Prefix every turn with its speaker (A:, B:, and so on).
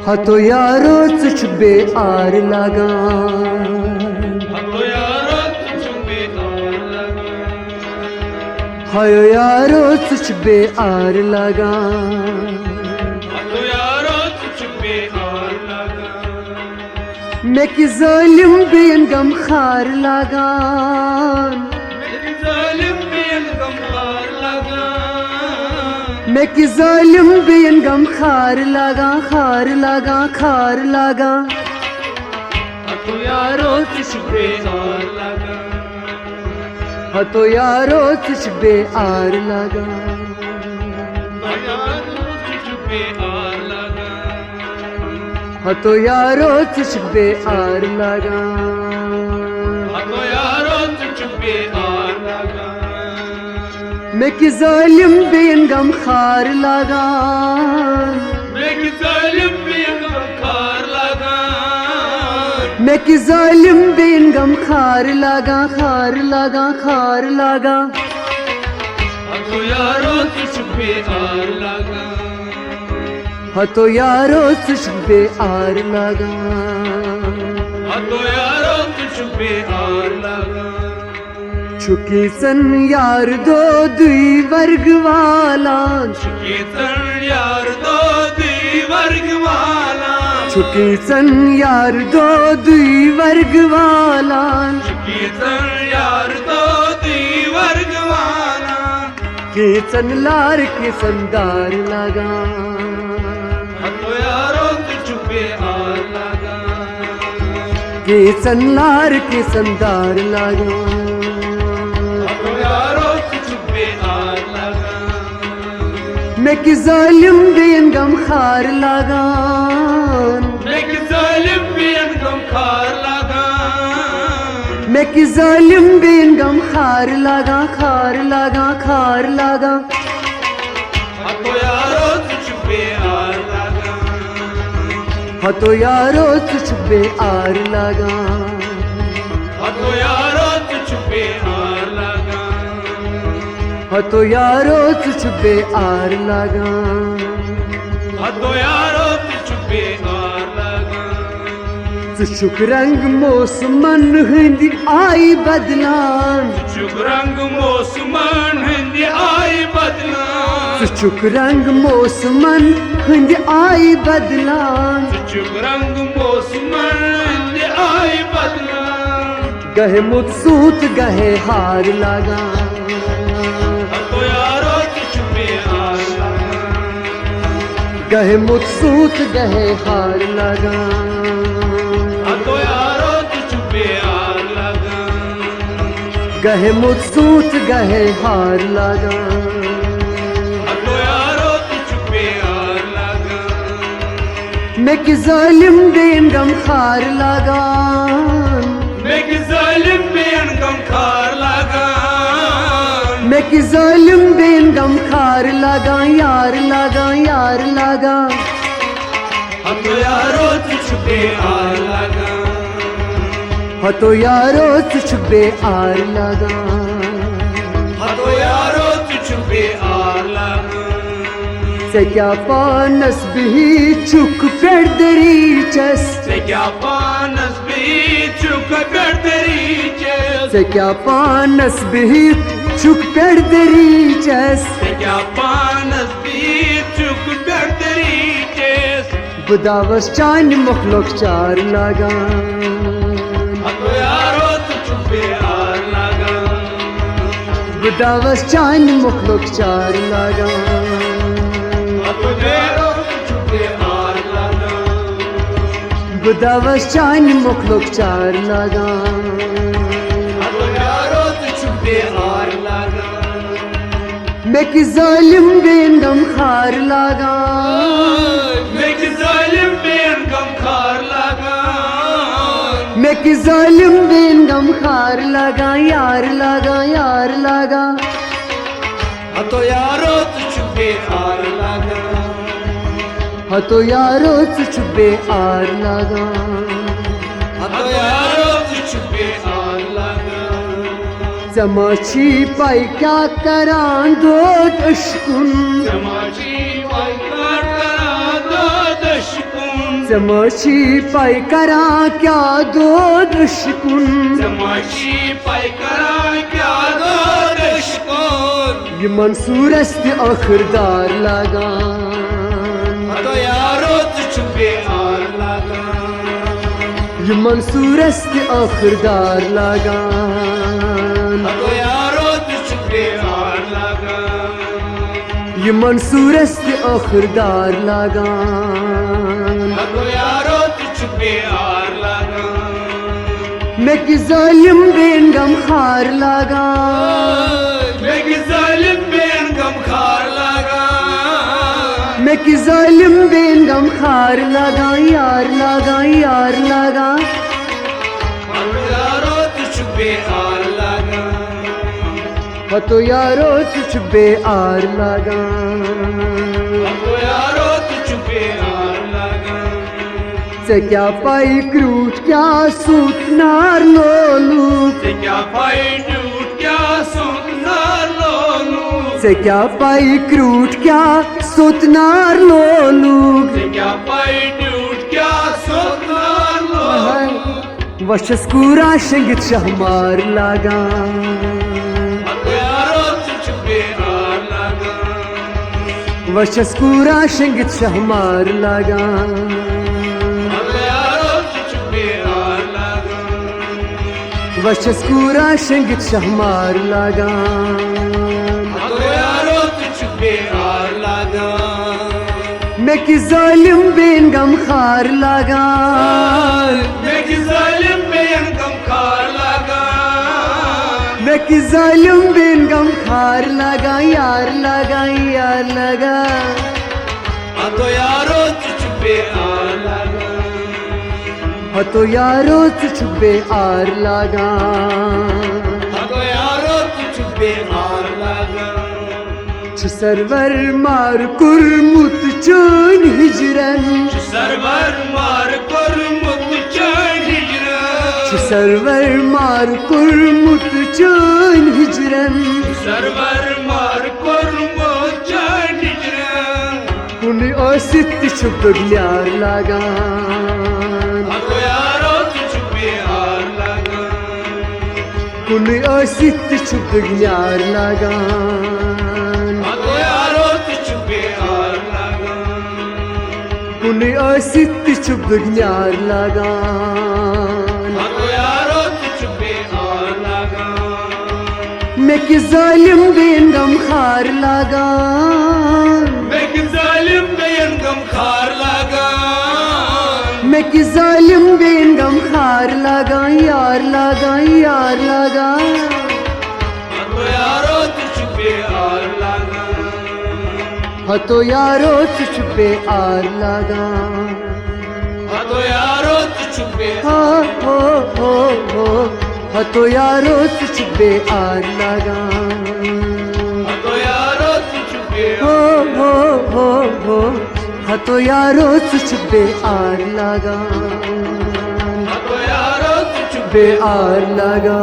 A: हतो यारो तुझ बेआर लगान,
B: हतो यारो तुझ बेआर लगान,
A: हयो यारो तुझ बेआर लगान,
B: हतो यारो तुझ बेआर लगान,
A: मैं कि जालिम बेन गम खार लगान,
B: मैं कि जालिम बेन गम खार लगान,
A: मैं कि जालिम बेन गम खार लगा, खार लगा, खार लगा।
B: हतो यारो तुझ बेआर लगान,
A: हतो यारो तुझ बेआर लगान,
B: यारो तुझ बेआर लगान,
A: हतो यारो तुझ बेआर लगान,
B: हतो यारो तुझ बेआर लगान,
A: मैं कि जालिम बेन गम खार लगान,
B: मैं कि जालिम बेन गम खार लगान,
A: मैं कि जालिम बेन गम खार लगा, खार लगा, खार लगा।
B: हतो यारो तुझ बेआर लगान,
A: हतो यारो तुझ बेआर लगान,
B: हतो यारो तुझ बेआर लगान,
A: छुकी सन यार दो दुई वर्ग वाला,
B: कीर्तन यार दो दी वर्ग वाला,
A: छुकी सन यार दो दुई वर्ग वाला,
B: कीर्तन यार दो दी वर्ग वाला,
A: कीचन लार के संदार लगा,
B: हतो यारो तुझ बेआर लगान,
A: कीचन लार के संदार लगा,
B: हतो यारो तुझ बेआर लगान,
A: मैं कि जालिम बेन गम खार लगान,
B: मैं कि जालिम बेन गम खार लगान,
A: मैं कि जालिम बेन गम खार लगा, खार लगा, खार लगा।
B: हतो यारो तुझ बेआर लगान,
A: हतो यारो तुझ बेआर लगा,
B: हतो यारो तुझ बेआर लगान,
A: हतो यारो तुझ बेआर लगा,
B: हतो यारो तुझ बेआर लगान,
A: शुक रंग मौसमन हिंदी आई बदलान,
B: शुक रंग मौसमन हिंदी आई बदलान,
A: शुक रंग मौसमन हिंदी आई बदलान,
B: शुक रंग मौसमन हिंदी आई बदलान,
A: गहे मुत्सूत गहे हार लगा,
B: हतो यारो तुझ बेआर लगान,
A: गहे मुत्सूत गहे हार लगा,
B: हतो यारो तुझ बेआर लगान,
A: गहे मुत्सूत गहे हार लगा,
B: हतो यारो तुझ बेआर लगान,
A: मैं कि जालिम बेन गम खार लगान,
B: मैं कि जालिम बेन गम खार लगान,
A: मैं कि जालिम बेन गम खार लगा, यार लगा, यार लगा।
B: हतो यारो तुझ बेआर लगान,
A: हतो यारो तुझ बेआर लगा,
B: हतो यारो तुझ बेआर लगान,
A: से क्या पानस भी चुक पेड़ दरी चस,
B: से क्या पानस भी चुक कर तेरी चेस,
A: से क्या पानस भी चुक पेड़ दरी चस,
B: से क्या पानस भी चुक कर तेरी चेस,
A: बुदावस चान मुखलोक चार लगा,
B: हतो यारो तुझ बेआर लगान,
A: बुदावस चान मुखलोक चार लगा,
B: हतो यारो तुझ बेआर लगान,
A: बुदावस चान मुखलोक चार लगा,
B: हतो यारो तुझ बेआर लगान,
A: मैं कि जालिम बेन गम खार लगा,
B: मैं कि जालिम बेन गम खार लगान,
A: मैं कि जालिम बेन गम खार लगा, यार लगा, यार लगा।
B: हतो यारो तुझ बेआर लगान,
A: हतो यारो तुझ बेआर लगा,
B: हतो यारो तुझ बेआर लगान,
A: चमाची पाई क्या करां दो दशकुन
B: चमाची पाई करां दो दशकुन
A: चमाची पाई करां क्या दो दशकुन
B: चमाची पाई करां क्या दो दशकुन
A: ये मंसूर अस्ति आखिरदार लगान
B: तो यारो तुझे आर लगा
A: ये मंसूर अस्ति आखिरदार लगान
B: तो यारो तुझे आर लगा
A: ये मंसूर अस्ति आखिरदार लगान
B: तो यारो तुझे आर लगा
A: मैं कि जालिम बेन गम खार लगान
B: मैं कि जालिम बेन गम खार लगा
A: मैं कि जालिम बेन गम खार लगा यार लगा यार लगा
B: यारो तुझे आर लगा
A: तो यारो तुझ बेआर लगा
B: तो यारो तुझे आर लगा
A: से क्या पाई क्रूट क्या सूत नार लोलू
B: से क्या पाई टूट क्या सुनना लोलू
A: से क्या पाई क्रूट क्या सूत नार लोलू
B: से क्या पाई टूट क्या सुनना लोलू
A: वशस्कूरा शंगित शहमार लगा
B: यारो तुझे आर लगा
A: वशस्कूरा शंगित शहमार लगा
B: यारो तुझे आर लगा
A: वशस्कूरा शंगित शहमार लगा
B: यारो तुझे आर लगा
A: मैं कि जालिम बेन गम खार लगा
B: मैं कि जालिम बेन गम खार लगा
A: मैं कि जालिम बेन गम खार लगा यार लगा यार लगा
B: तो यारो तुझे आर लगा
A: तो यारो तुझ बेआर लगा
B: तो यारो तुझे आर लगा
A: सरवर मार कुरमुत चोन हिजरन
B: सरवर मार कर मुत हिजरा
A: सरवर मार कुरमुत चोन हिजरन
B: सरवर मार कर मुत हिजरा
A: कुनी ओसित छुप ग्यार लगा
B: तो यारो तुझे आर लगा
A: कुनी ओसित छुप ग्यार लगा
B: तो यारो तुझे आर लगा
A: कुनी ओसित छुप ग्यार लगा
B: तो यारो तुझे आर लगा
A: मैं कि जालिम बेन गम खार लगा
B: मैं कि जालिम बेन गम खार लगा
A: मैं कि जालिम बेन गम खार लगा यार लगा यार लगा
B: तो यारो तुझे आर लगा
A: तो यारो तुझ बेआर लगा
B: तो यारो तुझे
A: हो तो यारो तुझ बेआर लगा
B: तो यारो तुझे
A: हो तो यारो तुझ बेआर लगा
B: तो यारो तुझे
A: बेआर लगा